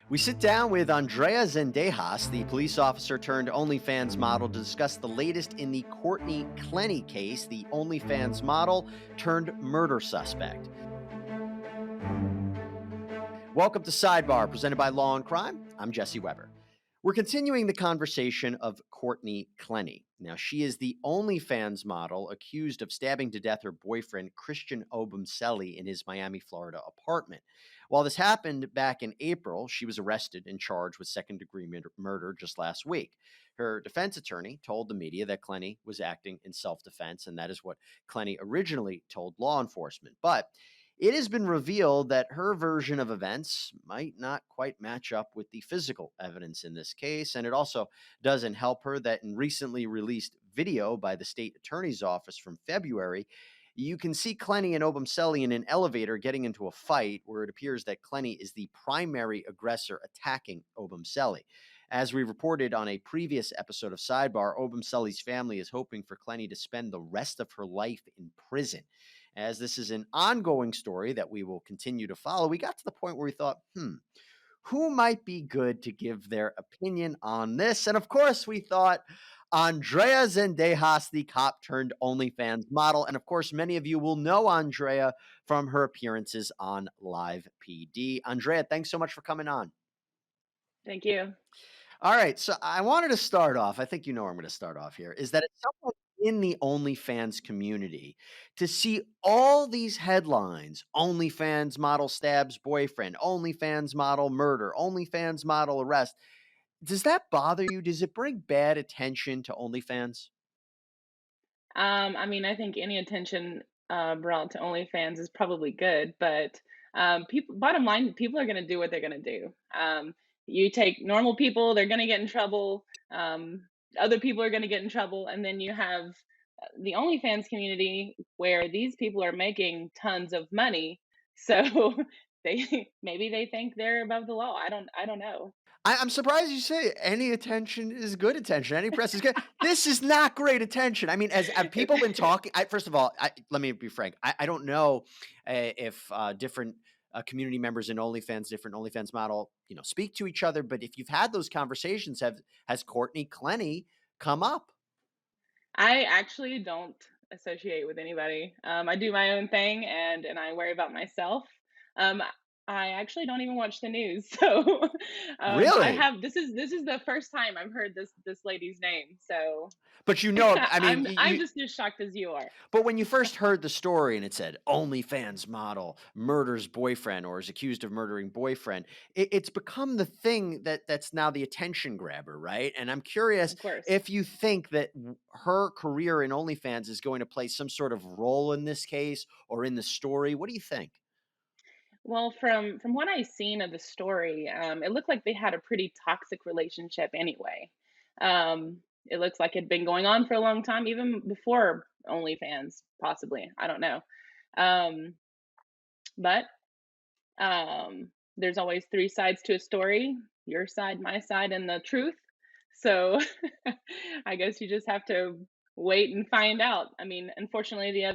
We sit down with Andrea Zendejas, the police officer turned OnlyFans model, to discuss the latest in the Courtney Clenney case, the OnlyFans model turned murder suspect. Welcome to Sidebar, presented by Law&Crime. I'm Jesse Weber. We're continuing the conversation of Courtney Clenney. Now, she is the OnlyFans model accused of stabbing to death her boyfriend, Christian Obumseli, in his Miami, Florida apartment. While this happened back in April, she was arrested and charged with second-degree murder just last week. Her defense attorney told the media that Clenney was acting in self-defense, and that is what Clenney originally told law enforcement. But it has been revealed that her version of events might not quite match up with the physical evidence in this case. And it also doesn't help her that in recently released video by the state attorney's office from February, you can see Clenney and Obumseli in an elevator getting into a fight where it appears that Clenney is the primary aggressor attacking Obumseli. As we reported on a previous episode of Sidebar, Obumseli's family is hoping for Clenney to spend the rest of her life in prison. As this is an ongoing story that we will continue to follow, we got to the point where we thought, who might be good to give their opinion on this? And of course, we thought Andrea Zendejas, the cop turned OnlyFans model. And of course, many of you will know Andrea from her appearances on Live PD. Andrea, thanks so much for coming on. Thank you. All right, so I wanted to start off. I think you know where I'm going to start off here. Is that it's someone in the OnlyFans community to see all these headlines: OnlyFans model stabs boyfriend, OnlyFans model murder, OnlyFans model arrest. Does that bother you? Does it bring bad attention to OnlyFans? I think any attention brought to OnlyFans is probably good, but people, bottom line, people are going to do what they're going to do. You take normal people, they're going to get in trouble. Other people are going to get in trouble, and then you have the OnlyFans community where these people are making tons of money. So maybe they think they're above the law. I don't know. I'm surprised you say any attention is good attention. Any press is good. This is not great attention. I mean, as have people been talking? First of all, let me be frank. I don't know if different community members in OnlyFans, different OnlyFans model, speak to each other. But if you've had those conversations, has Courtney Clenney come up? I actually don't associate with anybody. I do my own thing and I worry about myself. Um, I actually don't even watch the news, so I Really? have this is the first time I've heard this lady's name. So But I mean, I'm just as shocked as you are. but when you first heard the story and it said OnlyFans model murders boyfriend or is accused of murdering boyfriend, it's become the thing that's now the attention grabber, right? And I'm curious Of course. if you think that her career in OnlyFans is going to play some sort of role in this case or in the story. What do you think? Well, from what I've seen of the story, it looked like they had a pretty toxic relationship anyway. It looks like it'd been going on for a long time, even before OnlyFans, possibly. I don't know. Um, but there's always three sides to a story: your side, my side, and the truth. So I guess you just have to wait and find out. I mean, unfortunately, the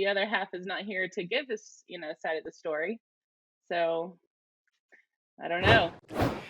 other half is not here to give his side of the story. So I don't know.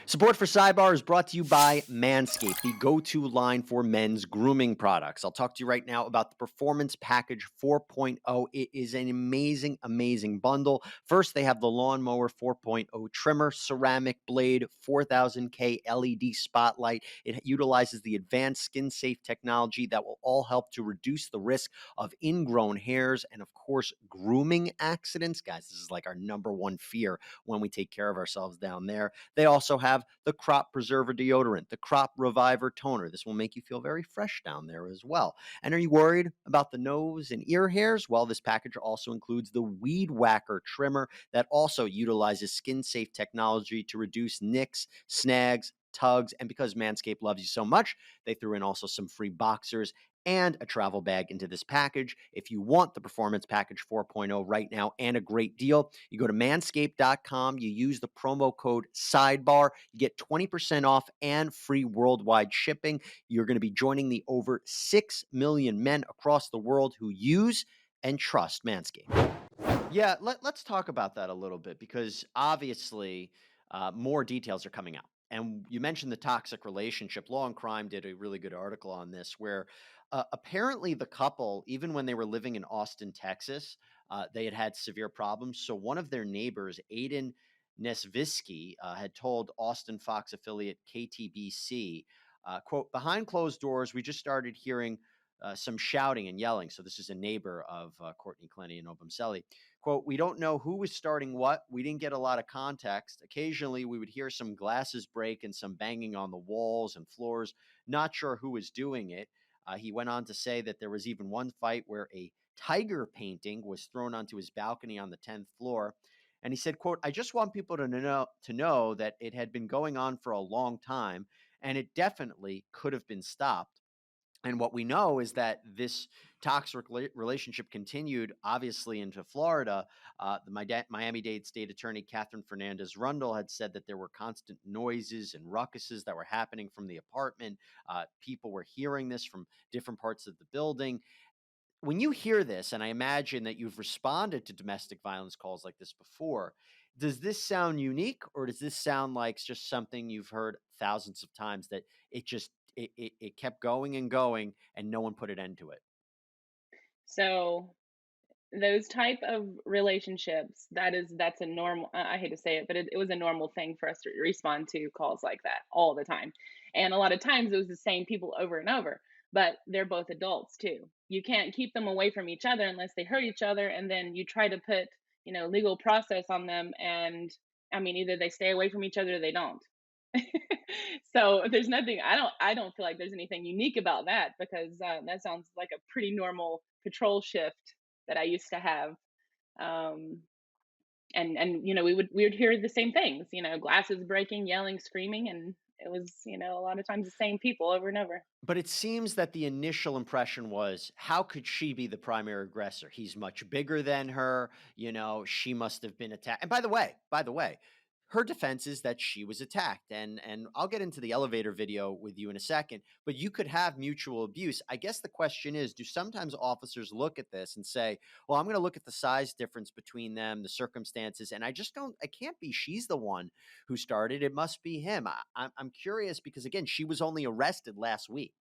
Support for Sidebar is brought to you by Manscaped, the go-to line for men's grooming products. I'll talk to you right now about the Performance Package 4.0. It is an amazing, amazing bundle. First, they have the Lawnmower 4.0 trimmer, ceramic blade, 4000K LED spotlight. It utilizes the advanced skin-safe technology that will all help to reduce the risk of ingrown hairs and, of course, grooming accidents. Guys, this is like our number one fear when we take care of ourselves down there. They also have the Crop Preserver deodorant, the Crop Reviver toner. This will make you feel very fresh down there as well. And are you worried about the nose and ear hairs? Well, this package also includes the Weed Whacker trimmer that also utilizes skin-safe technology to reduce nicks, snags, tugs. And because Manscaped loves you so much, they threw in also some free boxers and a travel bag into this package. If you want the Performance Package 4.0 right now and a great deal, you go to manscaped.com, you use the promo code SIDEBAR, you get 20% off and free worldwide shipping. You're going to be joining the over 6 million men across the world who use and trust Manscaped. Yeah, let's talk about that a little bit because obviously more details are coming out. And you mentioned the toxic relationship. Law and Crime did a really good article on this where apparently the couple, even when they were living in Austin, Texas, they had had severe problems. So one of their neighbors, Aiden Nesvisky, had told Austin Fox affiliate KTBC, quote, behind closed doors, we just started hearing some shouting and yelling. So this is a neighbor of Courtney Clenney and Obamseli. Quote, we don't know who was starting what. We didn't get a lot of context. Occasionally, we would hear some glasses break and some banging on the walls and floors. Not sure who was doing it. He went on to say that there was even one fight where a tiger painting was thrown onto his balcony on the 10th floor. And he said, quote, I just want people to know that it had been going on for a long time and it definitely could have been stopped. And what we know is that this toxic relationship continued, obviously, into Florida. The Miami-Dade State Attorney Catherine Fernandez Rundle had said that there were constant noises and ruckuses that were happening from the apartment. People were hearing this from different parts of the building. When you hear this, and I imagine that you've responded to domestic violence calls like this before, does this sound unique, or does this sound like just something you've heard thousands of times that it kept going and going and no one put an end to it? So those type of relationships, that's a normal, I hate to say it, but it was a normal thing for us to respond to calls like that all the time. And a lot of times it was the same people over and over, but they're both adults too. You can't keep them away from each other unless they hurt each other, and then you try to put, legal process on them, and I mean, either they stay away from each other or they don't. So there's nothing, I don't feel like there's anything unique about that, because that sounds like a pretty normal patrol shift that I used to have. Um, and we would hear the same things, glasses breaking, yelling, screaming, and it was, a lot of times the same people over and over. But it seems that the initial impression was, how could she be the primary aggressor? He's much bigger than her. She must have been attacked. And by the way, her defense is that she was attacked. And I'll get into the elevator video with you in a second, but you could have mutual abuse. I guess the question is, do sometimes officers look at this and say, well, I'm going to look at the size difference between them, the circumstances, and I can't be she's the one who started. It must be him. I'm curious because, again, she was only arrested last week.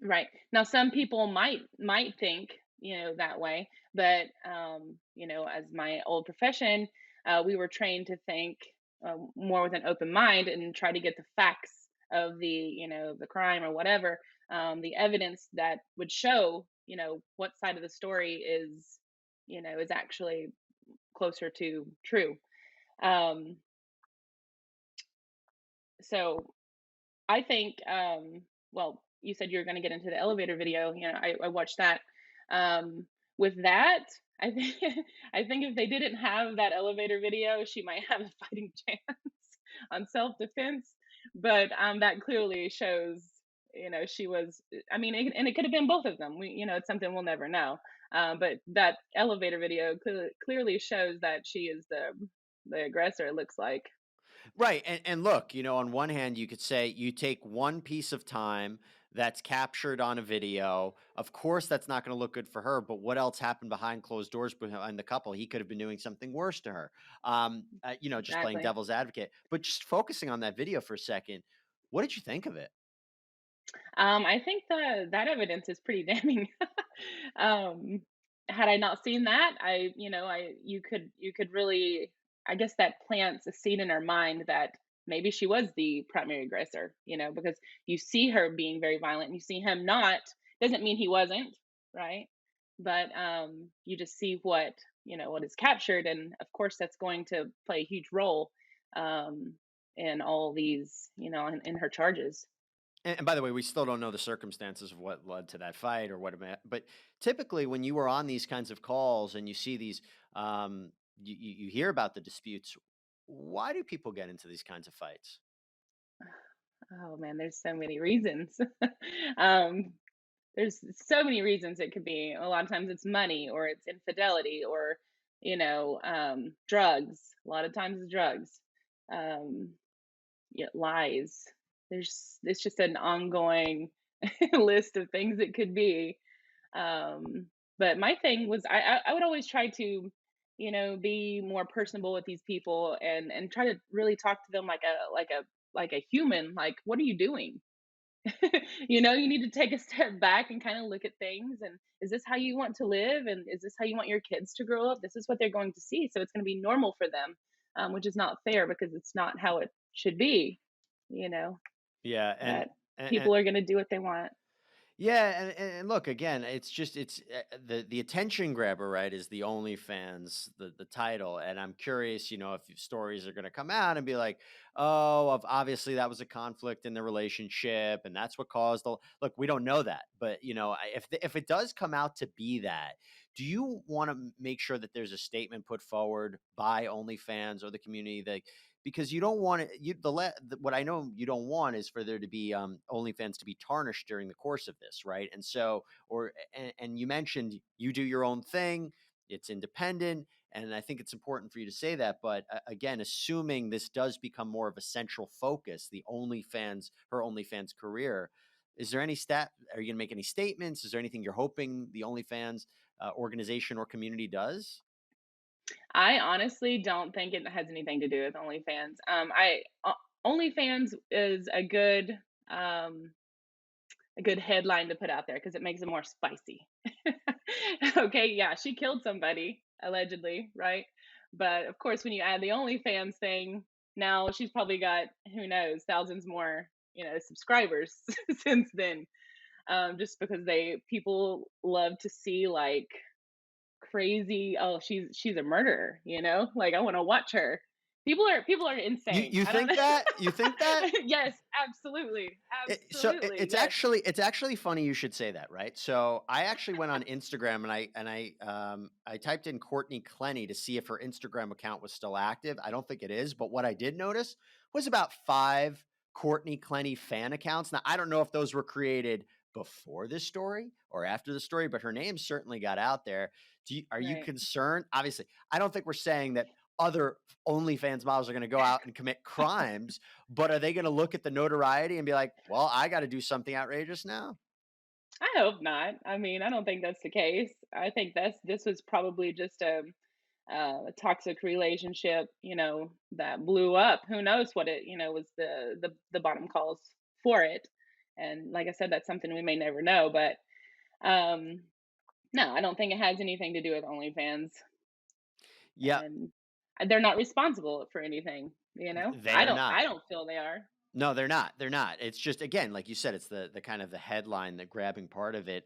Right. Now some people might think, that way, but as my old profession, we were trained to think more with an open mind and try to get the facts of the crime or whatever, the evidence that would show, what side of the story is actually closer to true. Um, so I think, well, you said you were going to get into the elevator video. I watched that. With that, I think I think if they didn't have that elevator video, she might have a fighting chance on self defense. But that clearly shows, she was. I mean, and it could have been both of them. It's something we'll never know. But that elevator video clearly shows that she is the aggressor. It looks like. Right. And look, on one hand, you could say you take one piece of time that's captured on a video. Of course, that's not going to look good for her, but what else happened behind closed doors behind the couple? He could have been doing something worse to her. Just playing Exactly. devil's advocate. But just focusing on that video for a second, what did you think of it? I think that evidence is pretty damning. um, had I not seen that, you could really, I guess that plants a seed in her mind that maybe she was the primary aggressor. Because you see her being very violent, and you see him not. Doesn't mean he wasn't, right? But you just see what is captured, and of course that's going to play a huge role um, in all these, in her charges. And by the way, we still don't know the circumstances of what led to that fight or what it meant. But typically, when you were on these kinds of calls and you see these, you hear about the disputes. Why do people get into these kinds of fights? Oh man, there's so many reasons. um, there's so many reasons it could be. A lot of times it's money, or it's infidelity, or drugs. A lot of times it's drugs. Um, yeah, lies. It's just an ongoing list of things it could be. Um, but my thing was, I would always try to. be more personable with these people and try to really talk to them like a human. Like, what are you doing? You need to take a step back and kind of look at things. And is this how you want to live? And is this how you want your kids to grow up? This is what they're going to see. So it's going to be normal for them, which is not fair because it's not how it should be, you know, Yeah, that and people are going to do what they want. yeah, and look again. It's just the attention grabber, right? Is the OnlyFans the title? And I'm curious, if stories are going to come out and be like, oh, obviously that was a conflict in the relationship, and that's what caused the. Look, we don't know that, but if it does come out to be that, do you want to make sure that there's a statement put forward by OnlyFans or the community that because you don't want it. What I know you don't want is for there to be OnlyFans to be tarnished during the course of this, right? And so, and you mentioned you do your own thing; it's independent, and I think it's important for you to say that. But again, assuming this does become more of a central focus, her OnlyFans career. Is there any stat? Are you going to make any statements? Is there anything you're hoping the OnlyFans organization or community does? I honestly don't think it has anything to do with OnlyFans. OnlyFans is um, a good headline to put out there because it makes it more spicy. Okay, yeah, she killed somebody allegedly, right? But of course, when you add the OnlyFans thing, now she's probably got who knows thousands more subscribers since then. Just because they people love to see like crazy. Oh, she's a murderer. Like I want to watch her. People are You insane. you I don't think that? You think that? know. Yes, absolutely, absolutely, It's yes. actually funny you should say that, right? So I actually went on Instagram and I typed in Courtney Clenney to see if her Instagram account was still active. I don't think it is, but what I did notice was about 5 Courtney Clenney fan accounts. Now I don't know if those were created before this story or after the story, but her name certainly got out there. Are you Right. concerned? Obviously, I don't think we're saying that other OnlyFans models are going to go out and commit crimes, but are they going to look at the notoriety and be like, "Well, I got to do something outrageous now"? I hope not. I mean, I don't think that's the case. I think this was probably just a toxic relationship, that blew up. Who knows what it, was the bottom calls for it. And like I said, that's something we may never know. But um, no, I don't think it has anything to do with OnlyFans. Yeah, And they're not responsible for anything, they I are don't not. I don't feel they are. No, they're not. They're not. It's just again, like you said, it's the kind of the headline, the grabbing part of it.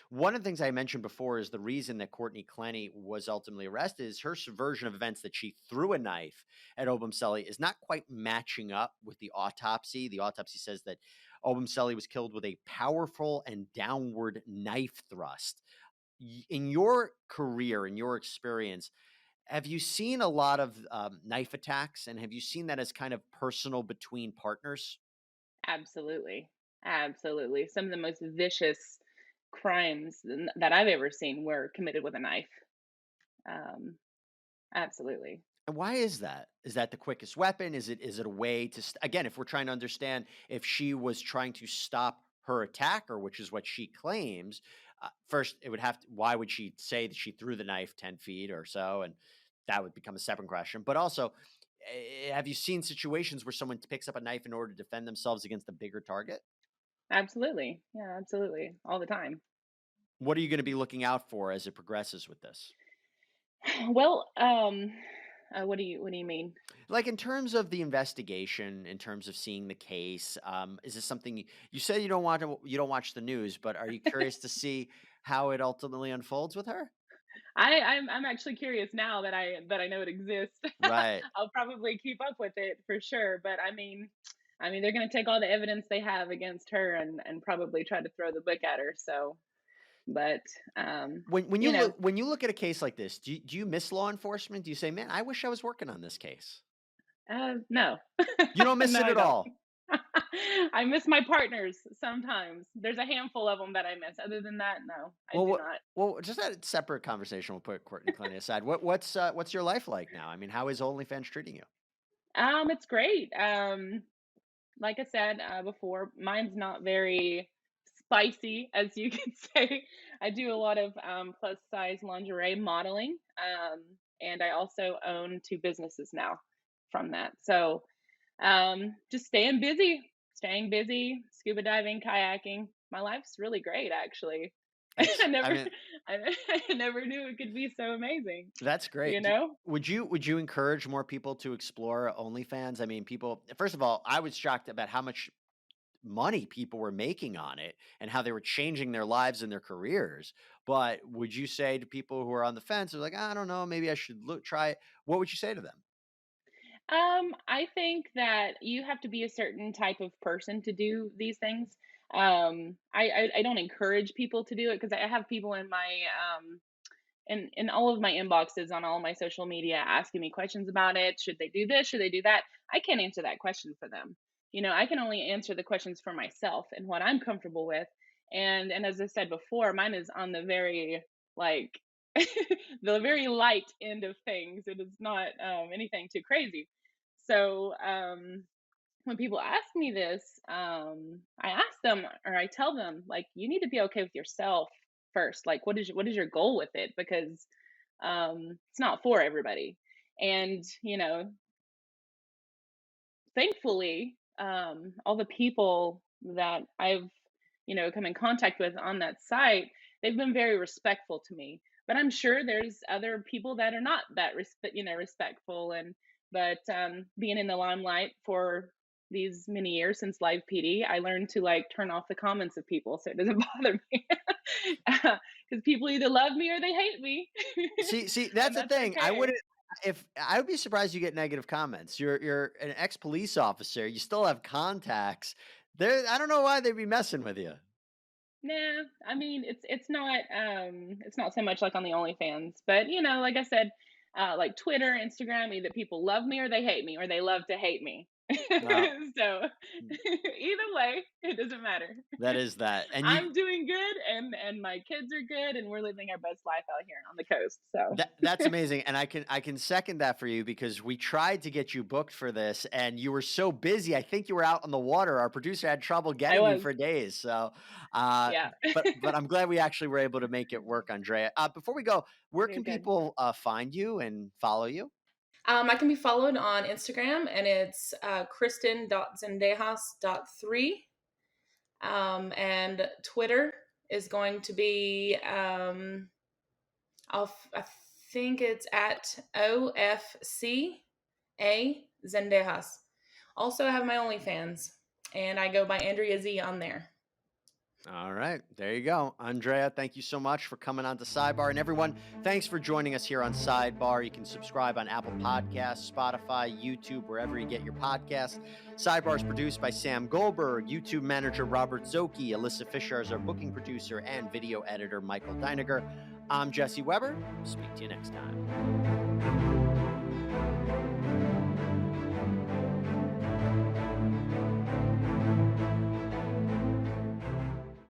One of the things I mentioned before is the reason that Courtney Clenney was ultimately arrested is her version of events that she threw a knife at Obumseli is not quite matching up with the autopsy. The autopsy says that Obumseli was killed with a powerful and downward knife thrust. In your career, in your experience, have you seen a lot of knife attacks, and have you seen that as kind of personal between partners? Absolutely. Absolutely. Some of the most vicious crimes that I've ever seen were committed with a knife. Um, absolutely. And why is that? Is that the quickest weapon? Is it a way to again, if we're trying to understand if she was trying to stop her attacker, which is what she claims, first it would have to. Why would she say that she threw the knife 10 feet or so? And that would become a separate question. But also, have you seen situations where someone picks up a knife in order to defend themselves against a bigger target? Absolutely. Yeah, absolutely. All the time. What are you going to be looking out for as it progresses with this? Well, what do you mean? Like in terms of the investigation, in terms of seeing the case, is this something you said you don't watch the news, but are you curious to see how it ultimately unfolds with her? I'm actually curious now that I know it exists. Right. I'll probably keep up with it for sure. But I mean they're gonna take all the evidence they have against her and probably try to throw the book at her. So but When you know, when you look at a case like this, do you miss law enforcement? Do you say, "Man, I wish I was working on this case"? no. You don't miss No, it I at don't. all. I miss my partners sometimes. There's a handful of them that I miss. Other than that, no, I Well, do not. just a separate conversation. We'll put Courtney Clenney aside. What's your life like now? I mean, how is OnlyFans treating you? It's great. Like I said before, mine's not very spicy, as you could say. I do a lot of plus size lingerie modeling, and I also own 2 businesses now from that. So, just staying busy, scuba diving, kayaking. My life's really great, actually. It's, I I never, mean, I never knew it could be so amazing, that's you great. know? Would you encourage more people to explore OnlyFans? I mean, people, first of all, I was shocked about how much money people were making on it and how they were changing their lives and their careers. But would you say to people who are on the fence, are like, I don't know, maybe I should try it? What would you say to them? I think that you have to be a certain type of person to do these things. I don't encourage people to do it because I have people in my in all of my inboxes on all my social media asking me questions about it. Should they do this? Should they do that? I can't answer that question for them. I can only answer the questions for myself and what I'm comfortable with. And as I said before, mine is on the very like the very light end of things. It is not anything too crazy. So when people ask me this, I ask them or I tell them like you need to be okay with yourself first. Like what is your goal with it? Because it's not for everybody. And thankfully, all the people that I've come in contact with on that site, they've been very respectful to me. But I'm sure there's other people that are not that respectful. And but being in the limelight for these many years since live PD, I learned to like turn off the comments of people so it doesn't bother me. Because people either love me or they hate me, See, and that's the that's thing. I okay. wouldn't if I would be surprised you get negative comments. You're an ex-police officer. You still have contacts. There, I don't know why they'd be messing with you. Nah, I mean it's not so much like on the OnlyFans, but like I said, like Twitter, Instagram, either people love me or they hate me or they love to hate me. Uh, So either way, it doesn't matter. that is that. And you I'm doing good and my kids are good and we're living our best life out here on the coast. So that's amazing, and I can second that for you because we tried to get you booked for this, and you were so busy. I think you were out on the water. Our producer had trouble I getting you was, for days. So, uh, yeah. but I'm glad we actually were able to make it work, Andrea. Before we go, where You're can good. people find you and follow you? I can be followed on Instagram, and it's kristen.zendejas.3. And Twitter is going to be, I think it's at OFCA Zendejas. Also, I have my OnlyFans, and I go by Andrea Z on there. All right, there you go. Andrea, thank you so much for coming on to Sidebar. And everyone, thanks for joining us here on Sidebar. You can subscribe on Apple Podcasts, Spotify, YouTube, wherever you get your podcasts. Sidebar is produced by Sam Goldberg, YouTube manager Robert Szoke, Alyssa Fisher is our booking producer, and video editor Michael Deininger. I'm Jesse Weber. Speak to you next time.